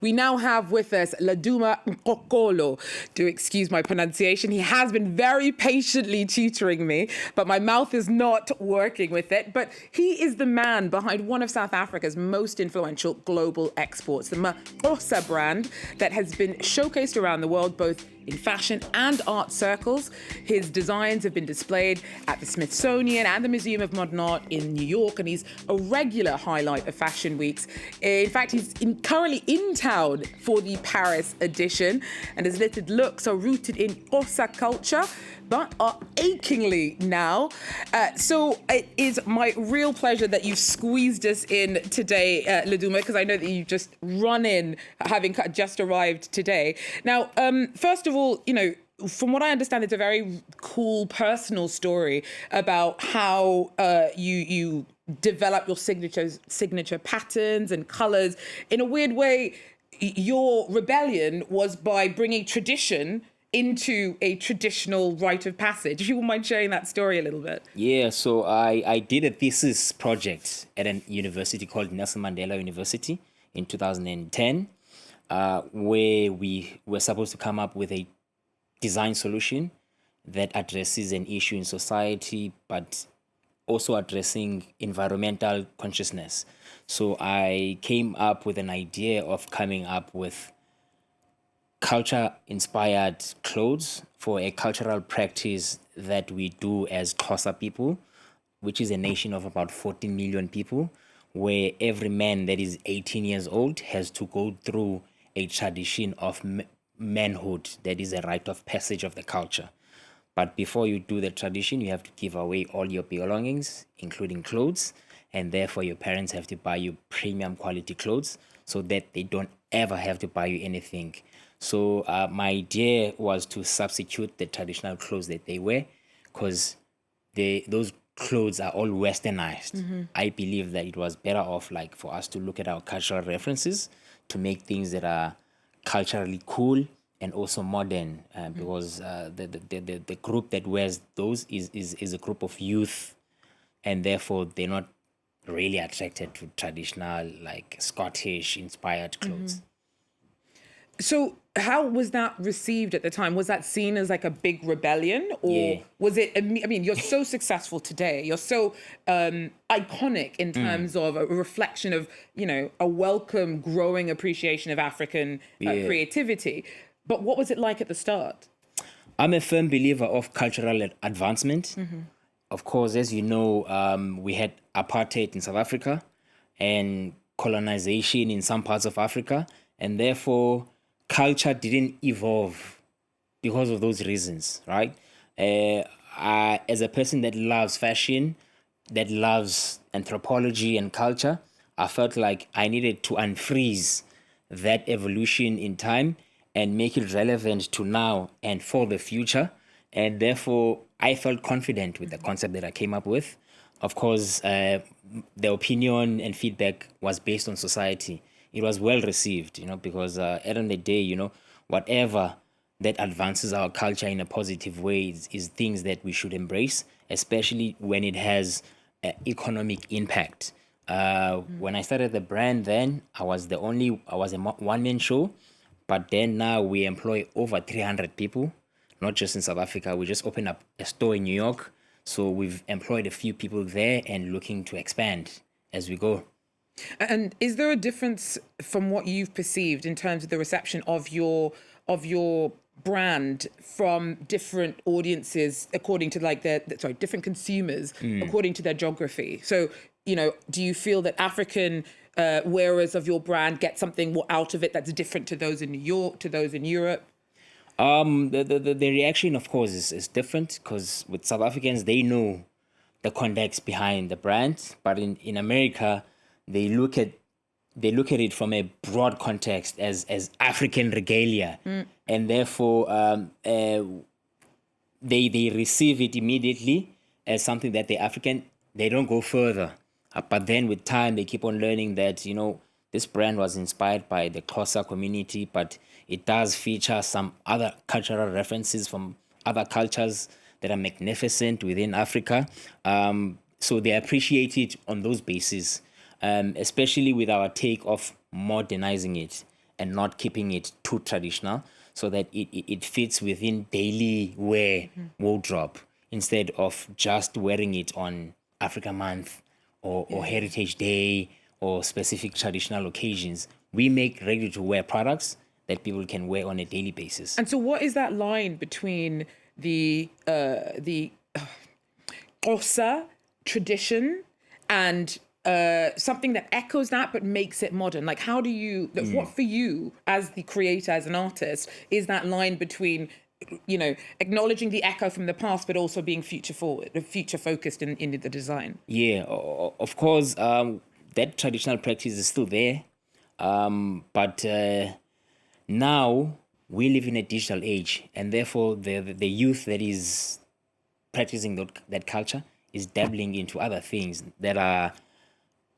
We now have with us Laduma Ngxokolo. Do excuse my pronunciation. He has been very patiently tutoring me, but my mouth is not working with it. But he is the man behind one of South Africa's most influential global exports, the MaXhosa brand that has been showcased around the world, both in fashion and art circles. His designs have been displayed at the Smithsonian and the Museum of Modern Art in New York, and he's a regular highlight of fashion weeks. In fact, he's currently in town for the Paris edition, and his littered looks are rooted in Xhosa culture, but are achingly now. So it is my real pleasure that you've squeezed us in today, Laduma, because I know that you just run in, having just arrived today. Now, first of all, you know, from what I understand, it's a very cool personal story about how you develop your signature patterns and colors. In a weird way, your rebellion was by bringing tradition into a traditional rite of passage. If you wouldn't mind sharing that story a little bit. Yeah, so I did a thesis project at a university called Nelson Mandela University in 2010, where we were supposed to come up with a design solution that addresses an issue in society, but also addressing environmental consciousness. So I came up with an idea of coming up with culture-inspired clothes for a cultural practice that we do as Xhosa people, which is a nation of about 14 million people, where every man that is 18 years old has to go through a tradition of manhood that is a rite of passage of the culture. But before you do the tradition, you have to give away all your belongings, including clothes, and therefore your parents have to buy you premium quality clothes so that they don't ever have to buy you anything. So my idea was to substitute the traditional clothes that they wear, because those clothes are all westernized. Mm-hmm. I believe that it was better off like for us to look at our cultural references to make things that are culturally cool and also modern, because the group that wears those is a group of youth, and therefore they're not really attracted to traditional like Scottish inspired clothes. Mm-hmm. So how was that received at the time? Was that seen as like a big rebellion, or was it, I mean, you're so successful today. You're so iconic in terms of a reflection of, you know, a welcome, growing appreciation of African creativity. But what was it like at the start? I'm a firm believer of cultural advancement. Mm-hmm. Of course, as you know, we had apartheid in South Africa and colonization in some parts of Africa, and therefore culture didn't evolve because of those reasons, right? As a person that loves fashion, that loves anthropology and culture, I felt like I needed to unfreeze that evolution in time and make it relevant to now and for the future. And therefore, I felt confident with the concept that I came up with. Of course, the opinion and feedback was based on society. It was well received, you know, because at the end of the day, you know, whatever that advances our culture in a positive way is things that we should embrace, especially when it has economic impact. When I started the brand, then I was a one-man show, but then now we employ over 300 people, not just in South Africa. We just opened up a store in New York, so we've employed a few people there and looking to expand as we go. And is there a difference from what you've perceived in terms of the reception of your brand from different audiences according to like different consumers according to their geography? So, you know, do you feel that African wearers of your brand get something out of it that's different to those in New York, to those in Europe? The reaction, of course, is different, because with South Africans, they know the context behind the brand, but in America, they look at it from a broad context as African regalia, and therefore they receive it immediately as something that they're African. They don't go further, but then with time they keep on learning that, you know, this brand was inspired by the Xhosa community, but it does feature some other cultural references from other cultures that are magnificent within Africa. So they appreciate it on those bases. Especially with our take of modernizing it. and not keeping it too traditional, so that it fits within daily wear wardrobe, instead of just wearing it on Africa Month or Heritage Day or specific traditional occasions. We make ready-to-wear products that people can wear on a daily basis. And so what is that line between the Xhosa tradition and something that echoes that but makes it modern? Like, how do you, what for you as the creator, as an artist, is that line between, you know, acknowledging the echo from the past but also being future focused in the design? Yeah, of course, that traditional practice is still there, but now we live in a digital age, and therefore the youth that is practicing that culture is dabbling into other things that are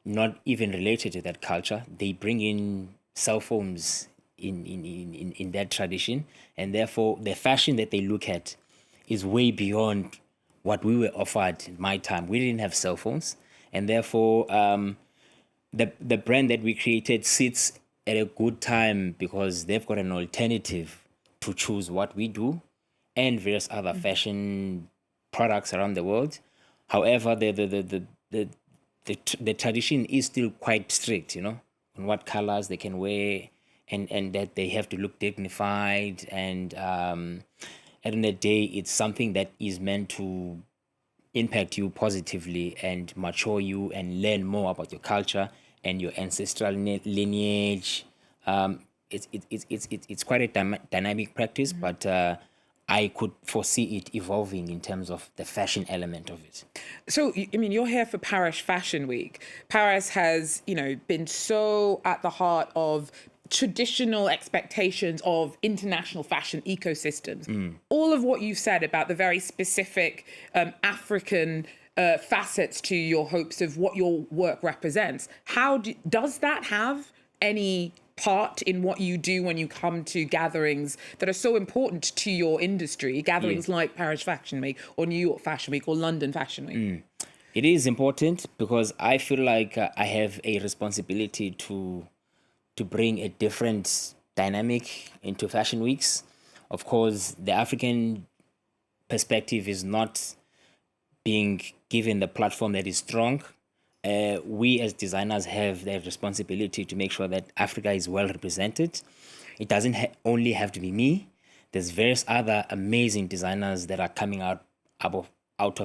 not even related to that culture. They bring in cell phones in that tradition, and therefore the fashion that they look at is way beyond what we were offered in my time. We didn't have cell phones, and therefore the brand that we created sits at a good time because they've got an alternative to choose what we do and various other fashion products around the world. However, the tradition is still quite strict, you know, on what colors they can wear, and that they have to look dignified. And at the end of the day, it's something that is meant to impact you positively and mature you and learn more about your culture and your ancestral lineage. It's quite a dynamic practice, but I could foresee it evolving in terms of the fashion element of it. So, I mean, you're here for Paris Fashion Week. Paris has, you know, been so at the heart of traditional expectations of international fashion ecosystems. All of what you said about the very specific African facets to your hopes of what your work represents, does that have any part in what you do when you come to gatherings that are so important to your industry, gatherings like Paris Fashion Week or New York Fashion Week or London Fashion Week? It is important because I feel like I have a responsibility to bring a different dynamic into fashion weeks. Of course, the African perspective is not being given the platform that is strong. We as designers have the responsibility to make sure that Africa is well represented. It doesn't only have to be me. There's various other amazing designers that are coming out of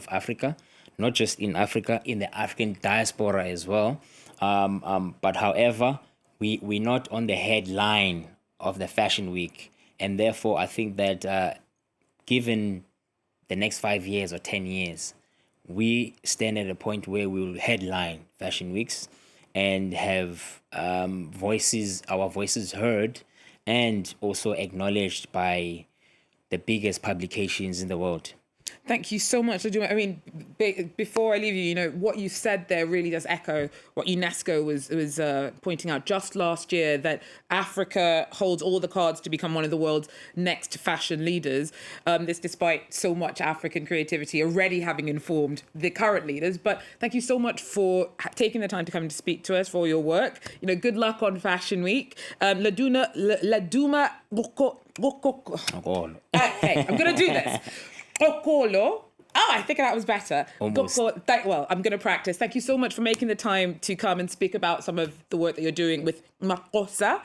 Africa, not just in Africa, in the African diaspora as well. But however, we're not on the headline of the fashion week. And therefore, I think that given the next 5 years or 10 years, we stand at a point where we will headline fashion weeks and have our voices heard and also acknowledged by the biggest publications in the world. Thank you so much, Laduma. I mean, before I leave you, you know, what you said there really does echo what UNESCO was pointing out just last year, that Africa holds all the cards to become one of the world's next fashion leaders. This despite so much African creativity already having informed the current leaders. But thank you so much for taking the time to come and speak to us, for your work. You know, good luck on Fashion Week. Laduma Ngxokolo. Okay, I'm going to do this. Ngxokolo. Oh, I think that was better. Almost. Well, I'm going to practice. Thank you so much for making the time to come and speak about some of the work that you're doing with MaXhosa.